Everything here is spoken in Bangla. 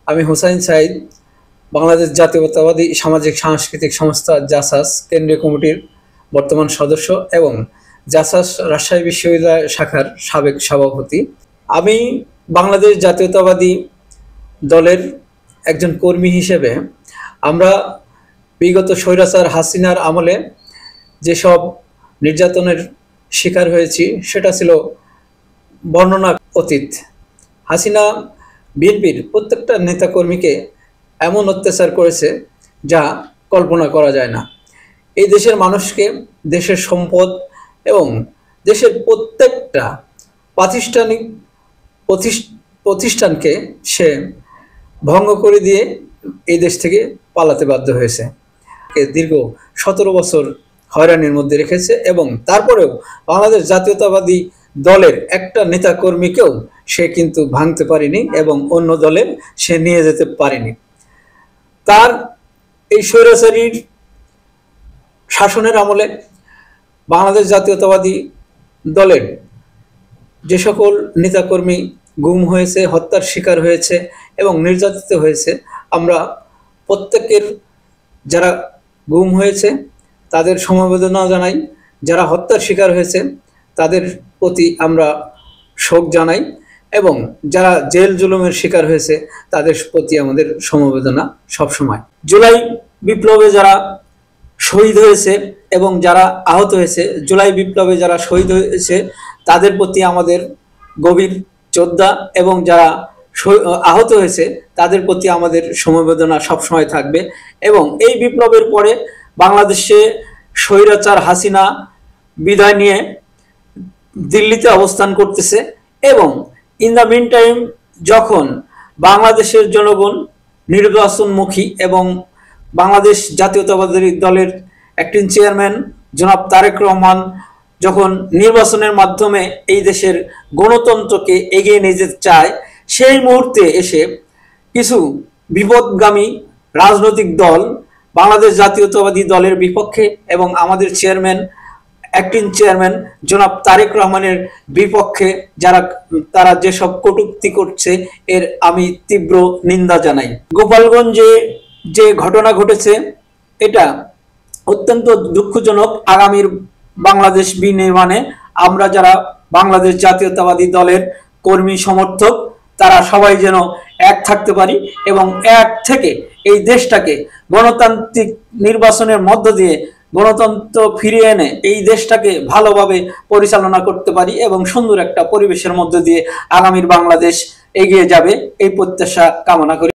আমি হোসাইন সাইদ, বাংলাদেশ জাতীয়তাবাদী সামাজিক সাংস্কৃতিক সংস্থা জাসাস কেন্দ্রীয় কমিটির বর্তমান সদস্য এবং জাসাস রাজশাহী বিশ্ববিদ্যালয় শাখার সাবেক সভাপতি। আমি বাংলাদেশ জাতীয়তাবাদী দলের একজন কর্মী হিসেবে আমরা বিগত স্বৈরাচার হাসিনার আমলে যেসব নির্যাতনের শিকার হয়েছি সেটা ছিল বর্ণনা অতীত। হাসিনা বিএনপির প্রত্যেকটা নেতাকর্মীকে এমন অত্যাচার করেছে যা কল্পনা করা যায় না। এই দেশের মানুষকে, দেশের সম্পদ এবং দেশের প্রত্যেকটা প্রাতিষ্ঠানিক প্রতিষ্ঠানকে সে ভঙ্গ করে দিয়ে এই দেশ থেকে পালাতে বাধ্য হয়েছে। দীর্ঘ 17 বছর হয়রানির মধ্যে রেখেছে এবং তারপরেও বাংলাদেশ জাতীয়তাবাদী দলের একটা নেতাকর্মীকেও সে কিন্তু ভাঙতে পারেনি এবং অন্য দলে সে নিয়ে যেতে পারেনি। তার এই স্বৈরাচারীর শাসনের আমলে বাংলাদেশ জাতীয়তাবাদী দলের যে সকল নেতাকর্মী গুম হয়েছে, হত্যার শিকার হয়েছে এবং নির্যাতিত হয়েছে, আমরা প্রত্যেকের যারা গুম হয়েছে তাদের সমবেদনা জানাই, যারা হত্যার শিকার হয়েছে তাদের প্রতি আমরা শোক জানাই এবং যারা জেল জুলুমের শিকার হয়েছে তাদের প্রতি আমাদের সমবেদনা সবসময়। জুলাই বিপ্লবে যারা শহীদ হয়েছে এবং যারা আহত হয়েছে, জুলাই বিপ্লবে যারা শহীদ হয়েছে তাদের প্রতি আমাদের গভীর শ্রদ্ধা এবং যারা আহত হয়েছে তাদের প্রতি আমাদের সমবেদনা সবসময় থাকবে। এবং এই বিপ্লবের পরে বাংলাদেশে স্বৈরাচার হাসিনা বিদায় নিয়ে দিল্লিতে অবস্থান করতেছে এবং ইন দ্য মিন টাইম যখন বাংলাদেশের জনগণ নির্বাচনমুখী এবং বাংলাদেশ জাতীয়তাবাদী দলের অ্যাক্টিং চেয়ারম্যান জনাব তারেক রহমান যখন নির্বাচনের মাধ্যমে এই দেশের গণতন্ত্রকে এগিয়ে নিয়ে যেতে চায়, সেই মুহূর্তে এসে কিছু বিপদগামী রাজনৈতিক দল বাংলাদেশ জাতীয়তাবাদী দলের বিপক্ষে এবং আমাদের চেয়ারম্যান, অ্যাক্টিং চেয়ারম্যান জনাব তারেক রহমানের বিপক্ষে তারা যেসব কটূক্তি করছে এর আমি তীব্র নিন্দা জানাই। গোপালগঞ্জে যে ঘটনা ঘটেছে এটা অত্যন্ত দুঃখজনক। আগামীর বাংলাদেশ বিনির্মাণে আমরা যারা বাংলাদেশ জাতীয়তাবাদী দলের কর্মী সমর্থক তারা সবাই যেন এক থাকতে পারি এবং এক থেকে এই দেশটাকে গণতান্ত্রিক নির্বাচনের মধ্য দিয়ে গণতন্ত্র ফিরিয়ে এনে এই দেশটাকে ভালোভাবে পরিচালনা করতে পারি এবং সুন্দর একটা পরিবেশের মধ্য দিয়ে আগামীর বাংলাদেশ এগিয়ে যাবে এই প্রত্যাশা কামনা করি।